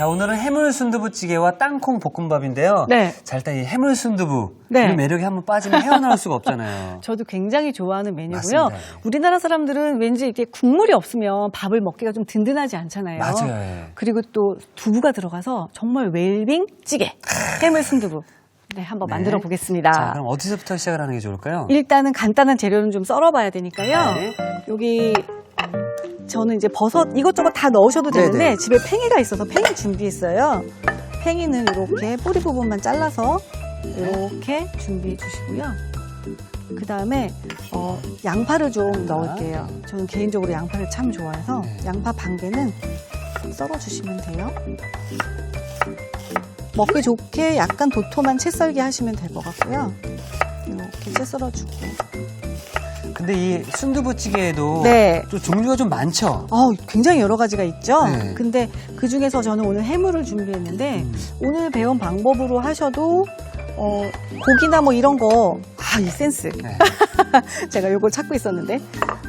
자, 오늘은 해물 순두부찌개와 땅콩 볶음밥인데요. 네. 자, 일단 이 해물 순두부. 네. 이 매력이 한번 빠지면 헤어나올 수가 없잖아요. 저도 굉장히 좋아하는 메뉴고요. 맞습니다. 우리나라 사람들은 왠지 이렇게 국물이 없으면 밥을 먹기가 좀 든든하지 않잖아요. 맞아요. 예. 그리고 또 두부가 들어가서 정말 웰빙 찌개, 해물 순두부. 네, 한번 네. 만들어 보겠습니다. 자, 그럼 어디서부터 시작을 하는 게 좋을까요? 일단은 간단한 재료는 좀 썰어봐야 되니까요. 네. 여기 저는 이제 버섯 이것저것 다 넣으셔도 되는데 네네. 집에 팽이가 있어서 팽이 준비했어요. 팽이는 이렇게 뿌리 부분만 잘라서 이렇게 준비해 주시고요. 그 다음에 양파를 좀 넣을게요. 저는 개인적으로 양파를 참 좋아해서 네. 양파 반 개는 썰어주시면 돼요. 먹기 좋게 약간 도톰한 채 썰기 하시면 될 것 같고요. 이렇게 채 썰어주고. 근데 이 순두부찌개에도 네. 또 종류가 좀 많죠? 굉장히 여러 가지가 있죠. 네. 근데 그 중에서 저는 오늘 해물을 준비했는데 오늘 배운 방법으로 하셔도 고기나 뭐 이런 거, 이 센스. 네. 제가 요걸 찾고 있었는데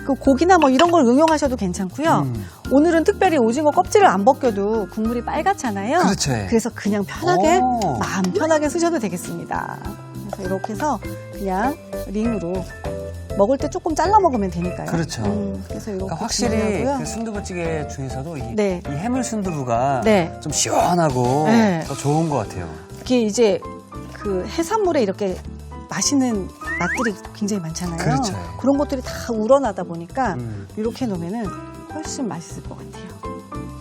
그 고기나 뭐 이런 걸 응용하셔도 괜찮고요. 오늘은 특별히 오징어 껍질을 안 벗겨도 국물이 빨갛잖아요. 그렇죠. 예. 그래서 그냥 편하게 오. 마음 편하게 쓰셔도 되겠습니다. 그래서 이렇게 해서 그냥 링으로 먹을 때 조금 잘라 먹으면 되니까요. 그렇죠. 그래서 이렇게 그러니까 확실히 진행하고요. 그 순두부찌개 중에서도 네. 이 해물 순두부가 네. 좀 시원하고 네. 더 좋은 것 같아요. 이게 이제 그 해산물에 이렇게 맛있는 맛들이 굉장히 많잖아요. 그렇죠. 그런 것들이 다 우러나다 보니까 음. 이렇게 놓으면은 훨씬 맛있을 것 같아요.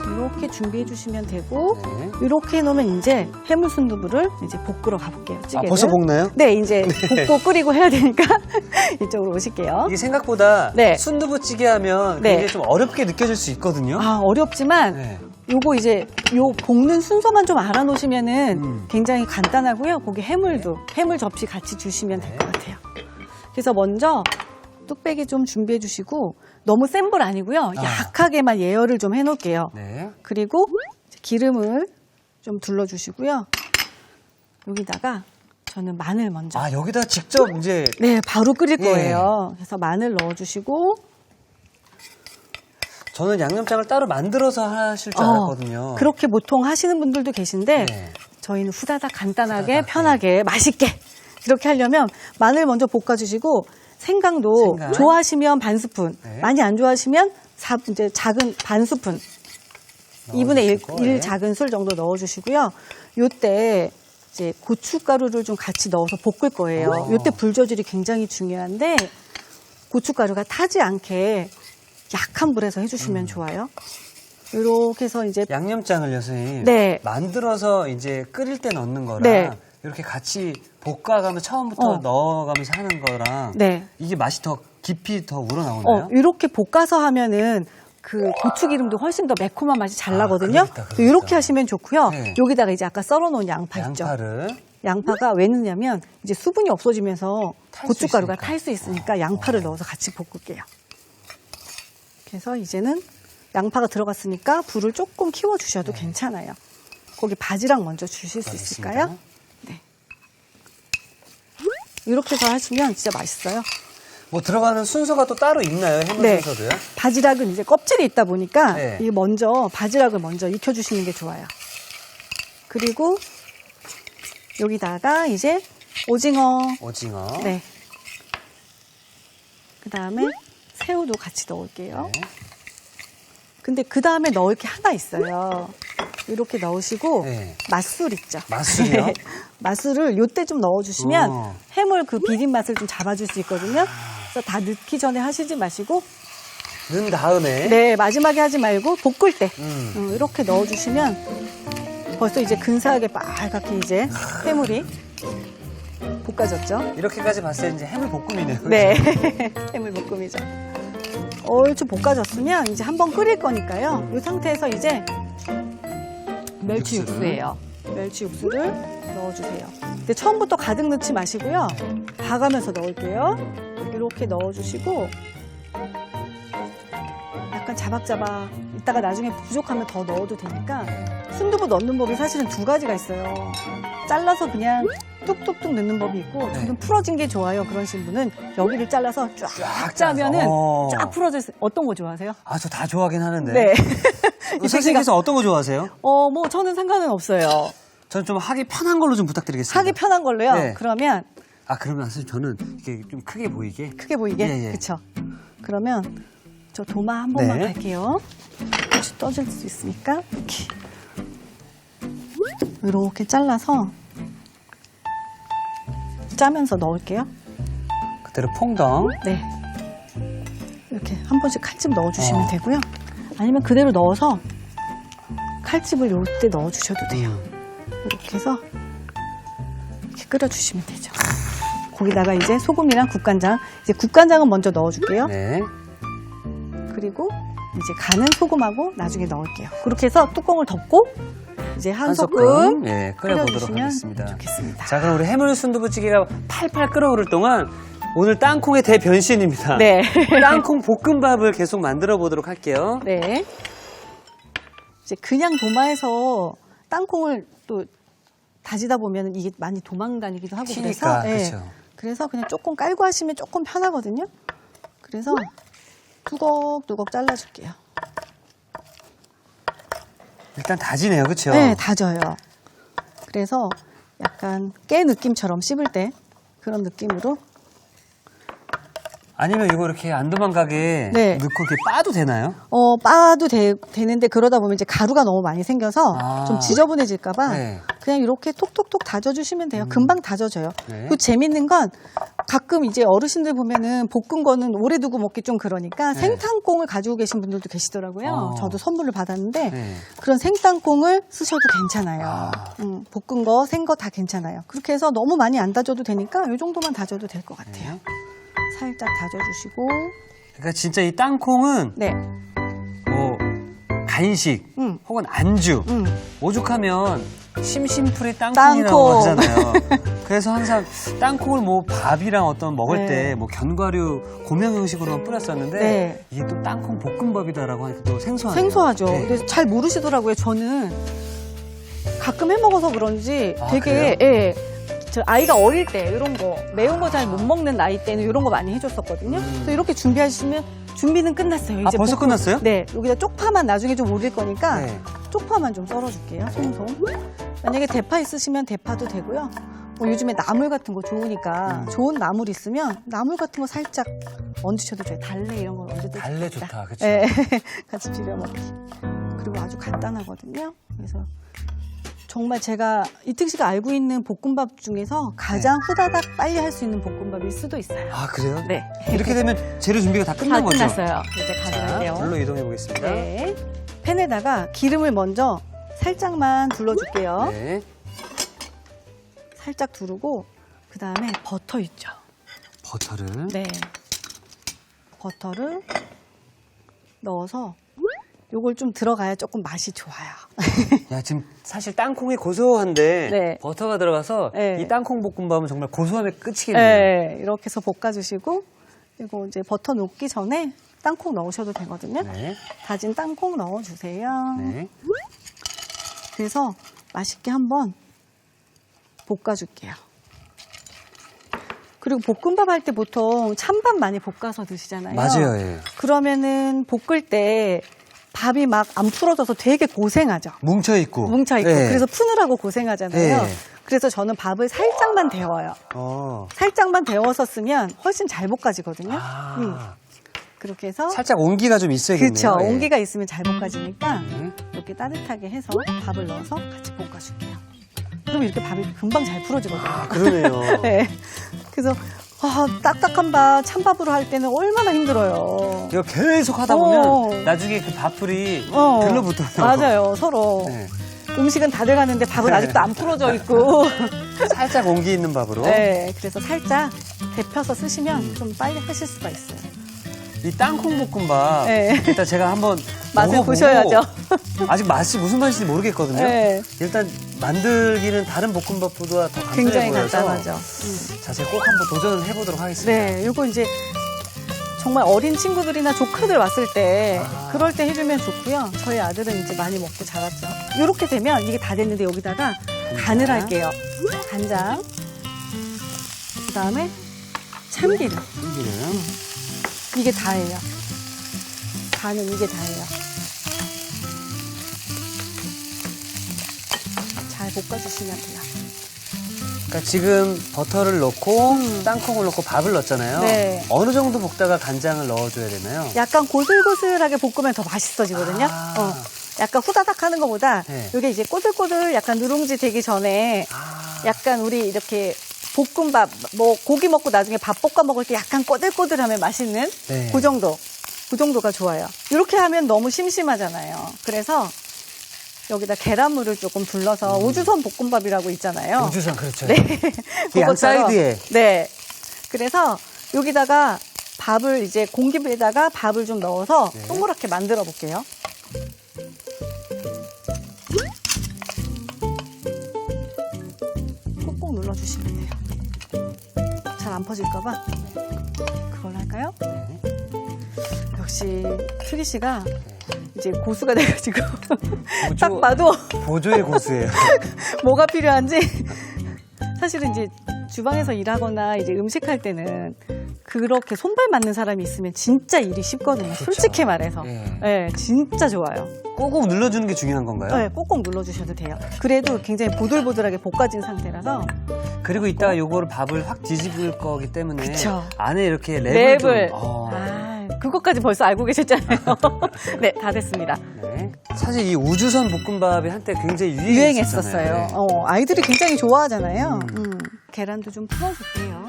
이렇게 준비해 주시면 되고 네. 이렇게 놓으면 이제 해물 순두부를 이제 볶으러 가볼게요. 찌개를. 벌써 볶나요? 네, 이제 볶고 끓이고 해야 되니까 이쪽으로 오실게요. 이게 생각보다 네. 순두부찌개 하면 네. 굉장히 좀 어렵게 느껴질 수 있거든요. 어렵지만 네. 요거 이제 요 볶는 순서만 좀 알아놓으시면은 음. 굉장히 간단하고요. 거기 해물도 해물 접시 같이 주시면 될 네. 것 같아요. 그래서 먼저 뚝배기 좀 준비해 주시고 너무 센 불 아니고요. 약하게만 예열을 좀 해놓을게요. 네. 그리고 기름을 좀 둘러주시고요. 여기다가 저는 마늘 먼저. 여기다 직접 이제 네, 바로 끓일 예. 거예요. 그래서 마늘 넣어주시고. 저는 양념장을 따로 만들어서 하실 줄 알았거든요. 그렇게 보통 하시는 분들도 계신데 네. 저희는 후다닥 간단하게 후다닥, 편하게 맛있게 이렇게 하려면 마늘 먼저 볶아주시고 생강도 생강. 좋아하시면 반 스푼, 네. 많이 안 좋아하시면 이제 작은 반 스푼, 2분의 1 넣어주시고, 네. 작은 술 정도 넣어주시고요. 요때 이제 고춧가루를 좀 같이 넣어서 볶을 거예요. 요때 불 조절이 굉장히 중요한데 고춧가루가 타지 않게 약한 불에서 해주시면 좋아요. 이렇게 해서 이제 양념장을요, 선생님. 네. 만들어서 이제 끓일 때 넣는 거랑 네. 이렇게 같이 볶아가면서 처음부터 넣어가면서 하는 거랑 네. 이게 맛이 더 깊이 더 우러나오나요? 이렇게 볶아서 하면은 그 고추기름도 훨씬 더 매콤한 맛이 잘 나거든요. 그러겠다. 이렇게 하시면 좋고요. 네. 여기다가 이제 아까 썰어놓은 양파 있죠. 양파를. 양파가 왜 넣냐면 이제 수분이 없어지면서 탈수 고춧가루가 있으니까. 탈 수 있으니까 양파를 넣어서 같이 볶을게요. 그래서 이제는 양파가 들어갔으니까 불을 조금 키워주셔도 괜찮아요. 거기 바지락 먼저 주실 수 알겠습니다. 있을까요? 네. 이렇게 해서 하시면 진짜 맛있어요. 뭐 들어가는 순서가 또 따로 있나요? 해물 네. 순서도요? 바지락은 이제 껍질이 있다 보니까 네. 이게 바지락을 먼저 익혀주시는 게 좋아요. 그리고 여기다가 이제 오징어, 오징어. 네. 그 다음에 새우도 같이 넣을게요. 네. 근데 그 다음에 넣을 게 하나 있어요. 이렇게 넣으시고 네. 맛술 있죠. 맛술이요? 네. 맛술을 요때 좀 넣어주시면 해물 그 비린 맛을 좀 잡아줄 수 있거든요. 그래서 다 넣기 전에 하시지 마시고 넣은 다음에 네, 마지막에 하지 말고 볶을 때 음. 이렇게 넣어주시면 벌써 이제 근사하게 빨갛게 이제 해물이 볶아졌죠. 이렇게까지 봤을 때 이제 해물 볶음이네요. 네, 해물 볶음이죠. 얼추 볶아졌으면 이제 한번 끓일 거니까요. 이 상태에서 이제 멸치 육수예요. 멸치 육수를 넣어주세요. 근데 처음부터 가득 넣지 마시고요. 봐가면서 넣을게요. 이렇게 넣어주시고 약간 자박자박 이따가 나중에 부족하면 더 넣어도 되니까 순두부 넣는 법이 사실은 두 가지가 있어요. 잘라서 그냥 뚝뚝뚝 넣는 법이 있고 네. 저는 풀어진 게 좋아요. 그러신 분은 여기를 잘라서 쫙 짜서. 짜면은 쫙 풀어져. 어떤 거 좋아하세요? 아, 저 다 좋아하긴 하는데. 네. 선생님께서 어떤 거 좋아하세요? 뭐 저는 상관은 없어요. 저는 좀 하기 편한 걸로 좀 부탁드리겠습니다. 하기 편한 걸로요. 네. 그러면 아, 그러면 선생님 저는 이게 좀 크게 보이게. 크게 보이게. 예, 예. 그렇죠. 그러면 저 도마 한 번만 네. 갈게요. 혹시 떠질 수 있으니까 이렇게 잘라서 짜면서 넣을게요. 그대로 퐁덩. 네. 이렇게 한 번씩 칼집 넣어주시면 되고요. 아니면 그대로 넣어서 칼집을 요때 넣어주셔도 돼요. 이렇게 해서 이렇게 끓여주시면 되죠. 거기다가 이제 소금이랑 국간장. 이제 국간장은 먼저 넣어줄게요. 네. 그리고 이제 간은 소금하고 나중에 넣을게요. 그렇게 해서 뚜껑을 덮고 이제 한 소끔 예, 끓여보도록 끓여주시면 하겠습니다. 좋겠습니다. 자, 그럼 우리 해물 순두부찌개가 팔팔 끓어오를 동안 오늘 땅콩의 대변신입니다. 네. 땅콩 볶음밥을 계속 만들어 보도록 할게요. 네. 이제 그냥 도마에서 땅콩을 또 다지다 보면 이게 많이 도망다니기도 하고 튀니까, 그래서 네. 그렇죠. 그래서 그냥 조금 깔고 하시면 조금 편하거든요. 그래서 뚜걱뚜걱 잘라줄게요. 일단 다지네요, 그렇죠? 네, 다져요. 그래서 약간 깨 느낌처럼 씹을 때 그런 느낌으로. 아니면 이거 이렇게 안 도망가게 네. 넣고 이렇게 빠도 되나요? 빠도 되는데 그러다 보면 이제 가루가 너무 많이 생겨서 아. 좀 지저분해질까봐 네. 그냥 이렇게 톡톡톡 다져주시면 돼요. 금방 다져져요. 네. 그리고 재밌는 건 가끔 이제 어르신들 보면은 볶은 거는 오래 두고 먹기 좀 그러니까 네. 생땅콩을 가지고 계신 분들도 계시더라고요. 저도 선물을 받았는데 네. 그런 생땅콩을 쓰셔도 괜찮아요. 아. 볶은 거, 생 거 다 괜찮아요. 그렇게 해서 너무 많이 안 다져도 되니까 이 정도만 다져도 될 것 같아요. 네. 살짝 다져주시고 그러니까 진짜 이 땅콩은 네, 뭐 간식 혹은 안주 오죽하면 심심풀이 땅콩이라고 땅콩. 하잖아요. 그래서 항상 땅콩을 뭐 밥이랑 어떤 먹을 네. 때 뭐 견과류 고명 형식으로만 뿌렸었는데 네. 이게 또 땅콩 볶음밥이다라고 하니까 또 생소하네요. 생소하죠. 네. 근데 잘 모르시더라고요. 저는 가끔 해 먹어서 그런지 아, 되게 예, 저 아이가 어릴 때 이런 거 매운 거 잘 못 먹는 나이 때는 이런 거 많이 해줬었거든요. 그래서 이렇게 준비하시면 준비는 끝났어요. 이제 벌써 끝났어요? 네, 여기다 쪽파만 나중에 좀 올릴 거니까 네. 쪽파만 좀 썰어줄게요. 송송. 만약에 대파 있으시면 대파도 되고요. 뭐 요즘에 나물 같은 거 좋으니까 좋은 나물 있으면 나물 같은 거 살짝 얹으셔도 돼요. 달래 이런 걸 얹어도 달래 좋다, 그렇죠? 네, 같이 비벼 먹기. 그리고 아주 간단하거든요. 그래서 정말 제가 이특 씨가 알고 있는 볶음밥 중에서 가장 후다닥 빨리 할 수 있는 볶음밥일 수도 있어요. 아, 그래요? 네. 이렇게 되면 재료 준비가 다 끝난 다 거죠? 끝났어요. 이제 자, 가져갈게요. 불로 이동해 보겠습니다. 네. 팬에다가 기름을 먼저 살짝만 둘러줄게요. 네. 살짝 두르고 그 다음에 버터 있죠. 버터를. 네. 버터를 넣어서 요걸 좀 들어가야 조금 맛이 좋아요. 야, 지금 사실 땅콩이 고소한데 네. 버터가 들어가서 네. 이 땅콩 볶음밥은 정말 고소함의 끝이겠네요. 네, 이렇게 해서 볶아주시고 그리고 이제 버터 녹기 전에 땅콩 넣으셔도 되거든요. 네. 다진 땅콩 넣어주세요. 네. 그래서 맛있게 한번 볶아줄게요. 그리고 볶음밥 할 때 보통 찬밥 많이 볶아서 드시잖아요. 맞아요. 예. 그러면은 볶을 때 밥이 막 안 풀어져서 되게 고생하죠. 뭉쳐있고. 뭉쳐있고. 예. 그래서 푸느라고 고생하잖아요. 예. 그래서 저는 밥을 살짝만 데워요. 살짝만 데워서 쓰면 훨씬 잘 볶아지거든요. 아, 그렇게 해서 살짝 온기가 좀 있어야겠네요. 그렇죠. 예. 온기가 있으면 잘 볶아지니까 네. 이렇게 따뜻하게 해서 밥을 넣어서 같이 볶아줄게요. 그럼 이렇게 밥이 금방 잘 풀어지거든요. 아, 그러네요. 네. 그래서 딱딱한 밥 찬밥으로 할 때는 얼마나 힘들어요. 이거 계속 하다 보면 어. 나중에 그 밥풀이 어. 들러붙어요. 맞아요. 서로. 네. 음식은 다 돼가는데 밥은 아직도 안 풀어져 있고. 살짝 온기 있는 밥으로. 네. 그래서 살짝 데펴서 쓰시면 좀 빨리 하실 수가 있어요. 이 땅콩 볶음밥 네. 일단 제가 한번 맛을 먹어보고 보셔야죠. 아직 맛이 무슨 맛인지 모르겠거든요. 네. 일단 만들기는 다른 볶음밥보다 더 간단해 굉장히 보여서 간단하죠. 자, 제가 꼭 한번 도전을 해보도록 하겠습니다. 네. 요거 이제 정말 어린 친구들이나 조카들 왔을 때 그럴 때 해주면 좋고요. 저희 아들은 이제 많이 먹고 자랐죠. 이렇게 되면 이게 다 됐는데 여기다가 간을 할게요. 간장 그 다음에 참기름. 참기름. 이게 다예요. 간은 이게 다예요. 잘 볶아주시면 돼요. 그러니까 지금 버터를 넣고 땅콩을 넣고 밥을 넣었잖아요. 네. 어느 정도 볶다가 간장을 넣어줘야 되나요? 약간 고슬고슬하게 볶으면 더 맛있어지거든요. 아. 약간 후다닥 하는 것보다 네. 이게 이제 꼬들꼬들 약간 누룽지 되기 전에 약간 우리 이렇게 볶음밥, 뭐 고기 먹고 나중에 밥 볶아 먹을 때 약간 꼬들꼬들하면 맛있는 네. 그 정도. 그 정도가 좋아요. 이렇게 하면 너무 심심하잖아요. 그래서 여기다 계란물을 조금 둘러서 우주선 볶음밥이라고 있잖아요. 우주선 그렇죠. 네. 양 그것처럼. 사이드에. 네. 그래서 여기다가 밥을 이제 공기에다가 밥을 좀 넣어서 네. 동그랗게 만들어 볼게요. 꾹꾹 눌러주시면 돼요. 잘 안 퍼질까봐 그걸로 할까요? 네. 역시 수기 씨가 이제 고수가 돼가지고 보조- 딱 봐도 보조의 고수예요. 뭐가 필요한지 사실은 이제 주방에서 일하거나 이제 음식할 때는 그렇게 손발 맞는 사람이 있으면 진짜 일이 쉽거든요. 솔직히 말해서. 예. 네, 진짜 좋아요. 꼭꼭 눌러주는 게 중요한 건가요? 네, 꼭꼭 눌러주셔도 돼요. 그래도 굉장히 보들보들하게 볶아진 상태라서 그리고 이따가 요거를 밥을 확 뒤집을 거기 때문에 그쵸. 안에 이렇게 랩을. 랩을 좀, 아, 그것까지 벌써 알고 계셨잖아요. 네, 다 됐습니다. 네. 사실 이 우주선 볶음밥이 한때 굉장히 유행했었어요. 네. 아이들이 굉장히 좋아하잖아요. 계란도 좀 풀어줄게요.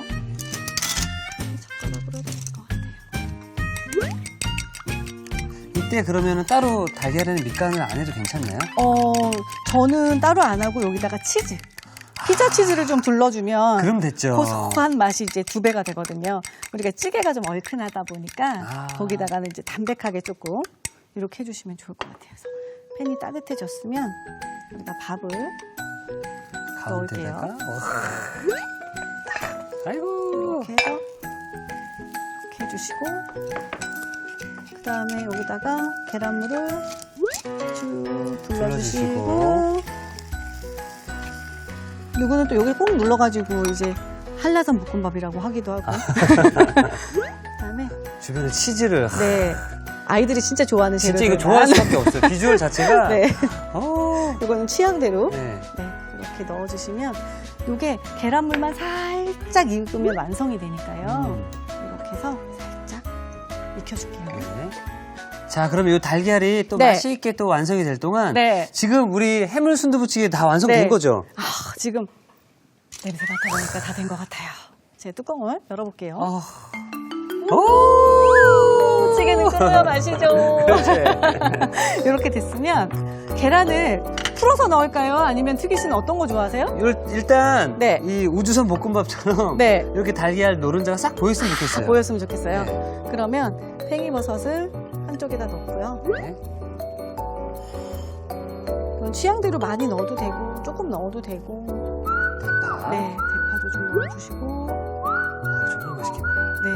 젓가락으로 될 것 같아요. 이때 그러면은 따로 달걀에는 밑간을 안 해도 괜찮나요? 저는 따로 안 하고 여기다가 치즈. 피자 치즈를 좀 둘러주면 그럼 됐죠. 고소한 맛이 이제 2배가 되거든요. 우리가 찌개가 좀 얼큰하다 보니까 아. 거기다가는 이제 담백하게 조금 이렇게 해주시면 좋을 것 같아요. 그래서 팬이 따뜻해졌으면 여기다 밥을 가운데다가. 넣을게요. 아이고. 이렇게 해서 이렇게 해주시고 그 다음에 여기다가 계란물을 쭉 둘러주시고 누구는 또 여기 꼭 눌러가지고 이제 한라산 볶음밥이라고 하기도 하고 그다음에 주변에 치즈를. 네 아이들이 진짜 좋아하는 진짜 재료들 이거 좋아할 수밖에 없어요. 비주얼 자체가. 네 어. 이거는 취향대로 네. 네 이렇게 넣어주시면 이게 계란물만 살짝 익으면 완성이 되니까요. 이렇게 해서 살짝 익혀줄게요. 네. 자, 그럼 이 달걀이 또 네. 맛있게 또 완성이 될 동안 네. 지금 우리 해물 순두부찌개 다 완성된 네. 거죠? 아, 지금 냄새 맡아보니까 다 된 것 같아요. 제 뚜껑을 열어볼게요. 오! 찌개는 끓어야 맛이죠. 그렇지. 이렇게 됐으면 계란을 풀어서 넣을까요? 아니면 튀기 씨는 어떤 거 좋아하세요? 일단 네. 이 우주선 볶음밥처럼 네. 이렇게 달걀 노른자가 싹 보였으면 좋겠어요. 보였으면 좋겠어요. 네. 그러면 팽이버섯을 한쪽에다 넣고요. 네. 이건 취향대로 많이 넣어도 되고 조금 넣어도 되고 대파. 네 대파도 좀 넣어주시고 정말 맛있겠네. 네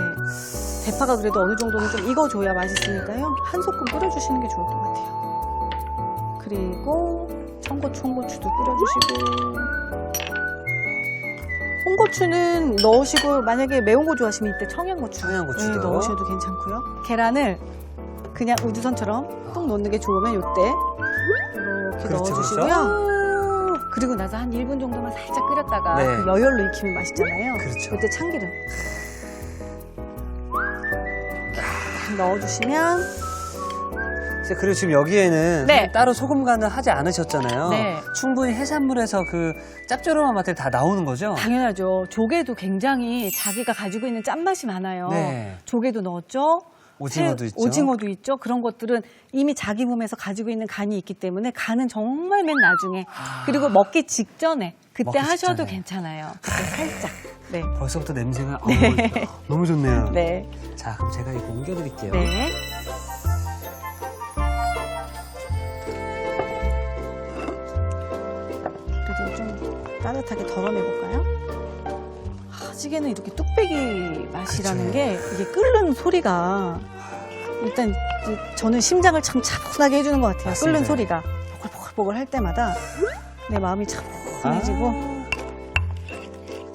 대파가 그래도 어느 정도는 좀 익어줘야 맛있으니까요. 한 소끔 뿌려주시는 게 좋을 것 같아요. 그리고 청고추, 홍고추도 뿌려주시고 홍고추는 넣으시고 만약에 매운 거 좋아하시면 이때 청양고추도 네, 넣으셔도 괜찮고요. 계란을 그냥 우주선처럼 뚝 넣는 게 좋으면 이때 이렇게 그렇죠, 넣어주시고요. 그렇죠. 그리고 나서 한 1분 정도만 살짝 끓였다가 네. 그 여열로 익히면 맛있잖아요. 그렇죠. 그때 참기름 딱 넣어주시면 그리고 지금 여기에는 네. 따로 소금 간을 하지 않으셨잖아요. 네. 충분히 해산물에서 그 짭조름한 맛들이 다 나오는 거죠? 당연하죠. 조개도 굉장히 자기가 가지고 있는 짠맛이 많아요. 네. 조개도 넣었죠. 오징어도 있죠. 오징어도 있죠. 그런 것들은 이미 자기 몸에서 가지고 있는 간이 있기 때문에 간은 정말 맨 나중에 그리고 먹기 직전에 그때 먹기 하셔도 직전에. 괜찮아요. 그때 살짝. 네. 벌써부터 냄새가 네. 너무 좋네요. 네. 자, 그럼 제가 이거 옮겨드릴게요. 네. 그래도 좀 따뜻하게 덜어내볼까요? 찌개는 이렇게 뚝배기 맛이라는 그쵸. 게 이게 끓는 소리가 일단 저는 심장을 참 차분하게 해주는 것 같아요. 맞습니다. 끓는 소리가 보글보글 할 때마다 내 마음이 차분해지고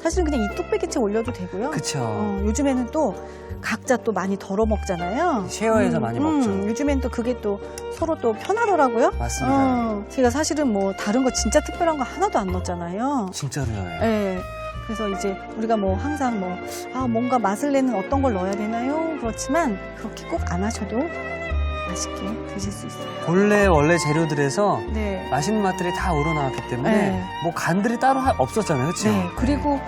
사실은 그냥 이 뚝배기째 올려도 되고요. 그쵸. 요즘에는 또 각자 또 많이 덜어 먹잖아요. 쉐어해서 많이 먹죠. 요즘엔 또 그게 또 서로 또 편하더라고요. 맞습니다. 제가 사실은 뭐 다른 거 진짜 특별한 거 하나도 안 넣었잖아요. 진짜로요. 네. 그래서 이제 우리가 뭐 항상 뭐 뭔가 맛을 내는 어떤 걸 넣어야 되나요? 그렇지만 그렇게 꼭 안 하셔도 맛있게 드실 수 있어요. 원래 재료들에서 네. 맛있는 맛들이 다 우러나왔기 때문에 네. 뭐 간들이 따로 없었잖아요. 그렇죠? 네. 그리고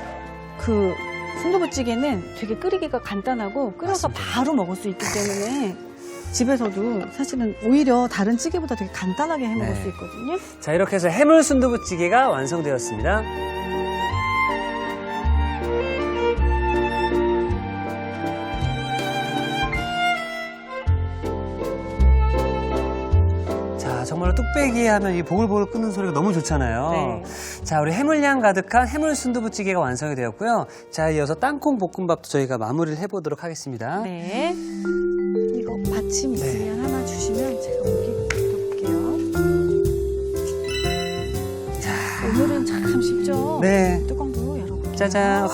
그 순두부찌개는 되게 끓이기가 간단하고 끓여서 맞습니다. 바로 먹을 수 있기 때문에 집에서도 사실은 오히려 다른 찌개보다 되게 간단하게 해 먹을 네. 수 있거든요. 자, 이렇게 해서 해물 순두부찌개가 완성되었습니다. 자, 정말로 뚝배기 하면 이 보글보글 끓는 소리가 너무 좋잖아요. 네. 자, 우리 해물향 가득한 해물 순두부찌개가 완성이 되었고요. 자, 이어서 땅콩 볶음밥도 저희가 마무리를 해보도록 하겠습니다. 네. 이거 받침 있으면 하나 주시면 제가 여기 넣을게요. 자, 오늘은 참 쉽죠? 네. 뚜껑도 열어볼게요. 짜잔.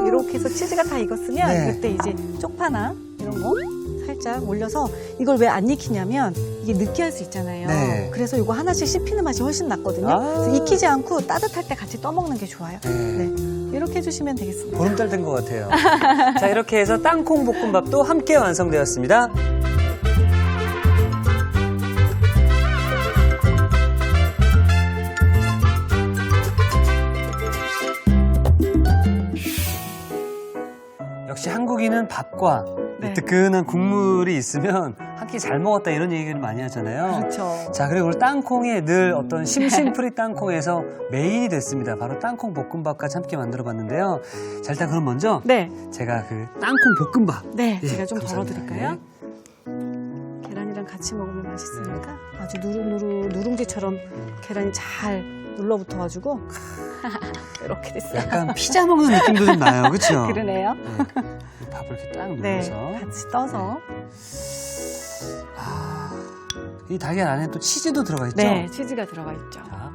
이렇게 해서 치즈가 다 익었으면 네. 이때 이제 쪽파나 이런 거 살짝 올려서 이걸 왜 안 익히냐면 이게 느끼할 수 있잖아요. 네. 그래서 이거 하나씩 씹히는 맛이 훨씬 낫거든요. 아. 그래서 익히지 않고 따뜻할 때 같이 떠먹는 게 좋아요. 네. 네. 이렇게 해주시면 되겠습니다. 보름달 된 것 같아요. 자, 이렇게 해서 땅콩 볶음밥도 함께 완성되었습니다. 역시 한국인은 밥과 네. 뜨끈한 국물이 있으면 한 끼 잘 먹었다 이런 얘기를 많이 하잖아요. 그렇죠. 자, 그리고 오늘 땅콩에 늘 어떤 심심풀이 땅콩에서 메인이 됐습니다. 바로 땅콩 볶음밥까지 함께 만들어 봤는데요. 자, 일단 그럼 먼저 네. 제가 그 땅콩 볶음밥. 네. 예, 제가 좀 감사합니다. 덜어드릴까요? 계란이랑 같이 먹으면 맛있으니까 아주 누룽지처럼 계란이 잘 눌러붙어가지고 이렇게 됐어요. 약간 피자 먹는 느낌도 좀 나요. 그렇죠? 그러네요. 네. 밥을 이렇게 딱 네. 눌러서. 같이 떠서. 이 달걀 안에 또 치즈도 들어가 있죠? 네. 치즈가 들어가 있죠. 자,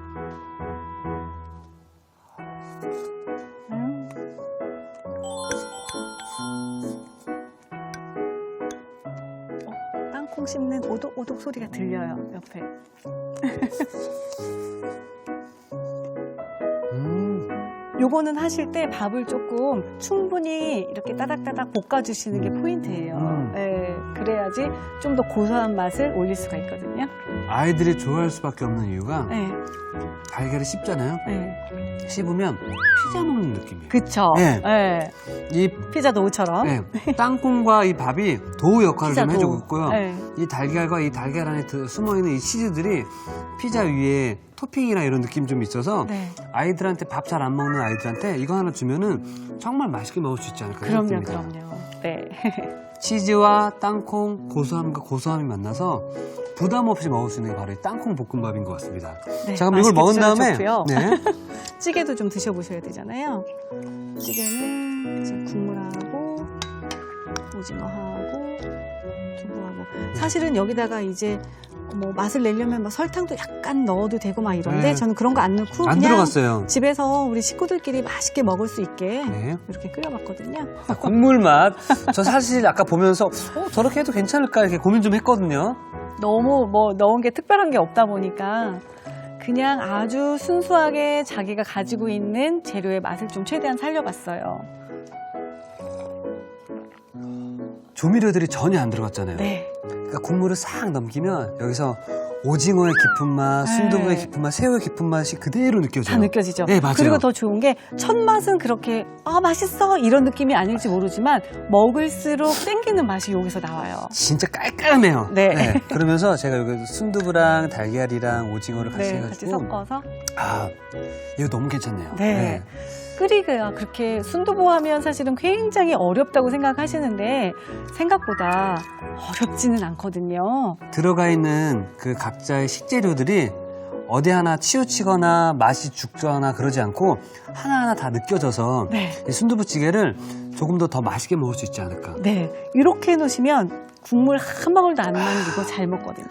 땅콩 씹는 오독오독 소리가 들려요, 옆에. 요거는 하실 때 밥을 조금 충분히 이렇게 따닥따닥 볶아주시는 게 포인트예요. 네, 그래야지 좀 더 고소한 맛을 올릴 수가 있거든요. 아이들이 좋아할 수밖에 없는 이유가 네, 달걀을 씹잖아요. 네. 씹으면 피자 먹는 느낌이에요. 그쵸. 네. 네. 이 피자 도우처럼. 네, 땅콩과 이 밥이 도우 역할을 피자 좀 해주고 도우. 있고요. 네. 이 달걀과 이 달걀 안에 숨어있는 이 치즈들이 피자 위에 토핑이나 이런 느낌이 좀 있어서 네. 아이들한테 밥 잘 안 먹는 아이들한테 이거 하나 주면은 정말 맛있게 먹을 수 있지 않을까 그럼요, 생각됩니다. 그럼요. 네. 치즈와 땅콩 고소함과 고소함이 만나서 부담 없이 먹을 수 있는 게 바로 이 땅콩 볶음밥인 것 같습니다. 네, 자, 그럼 이걸 먹은 맛있게 다음에 드셔도 좋고요. 네. 찌개도 좀 드셔보셔야 되잖아요. 찌개는 이제 국물하고 오징어하고 두부하고 사실은 여기다가 이제 뭐 맛을 내려면 막 설탕도 약간 넣어도 되고 막 이런데 네. 저는 그런 거 안 넣고 안 그냥 들어갔어요. 집에서 우리 식구들끼리 맛있게 먹을 수 있게 네. 이렇게 끓여봤거든요. 국물 맛. 저 사실 아까 보면서 저렇게 해도 괜찮을까 이렇게 고민 좀 했거든요. 너무 뭐 넣은 게 특별한 게 없다 보니까 그냥 아주 순수하게 자기가 가지고 있는 재료의 맛을 좀 최대한 살려봤어요. 조미료들이 전혀 안 들어갔잖아요. 네. 그러니까 국물을 싹 넘기면 여기서 오징어의 깊은 맛, 순두부의 네. 깊은 맛, 새우의 깊은 맛이 그대로 느껴져요. 다 느껴지죠. 네, 맞아요. 그리고 더 좋은 게 첫 맛은 그렇게 맛있어 이런 느낌이 아닐지 모르지만 먹을수록 땡기는 맛이 여기서 나와요. 진짜 깔끔해요. 네. 그러면서 제가 여기 순두부랑 달걀이랑 오징어를 같이 네, 같이 해가지고 섞어서. 이거 너무 괜찮네요. 네. 끓이기가 그렇게 순두부 하면 사실은 굉장히 어렵다고 생각하시는데 생각보다 어렵지는 않거든요. 들어가 있는 그 각자의 식재료들이 어디 하나 치우치거나 맛이 죽거나 그러지 않고 하나하나 다 느껴져서 네. 이 순두부찌개를 조금 더 맛있게 먹을 수 있지 않을까. 네. 이렇게 해놓으시면 국물 한 방울도 안 남기고 잘 먹거든요.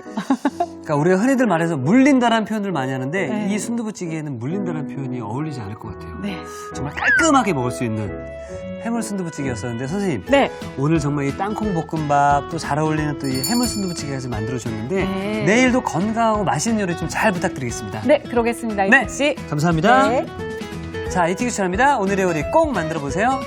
그러니까 우리가 흔히들 말해서 물린다라는 표현을 많이 하는데 네. 이 순두부찌개에는 물린다라는 표현이 어울리지 않을 것 같아요. 네. 정말 깔끔하게 먹을 수 있는 해물 순두부찌개였었는데 선생님 네. 오늘 정말 이 땅콩 볶음밥 또 잘 어울리는 또 이 해물 순두부찌개까지 만들어 주셨는데 네. 내일도 건강하고 맛있는 요리 좀 잘 부탁드리겠습니다. 네, 그러겠습니다. 네. 이택 씨. 감사합니다. 네. 자, 이티규 추천합니다. 오늘의 요리 꼭 만들어 보세요.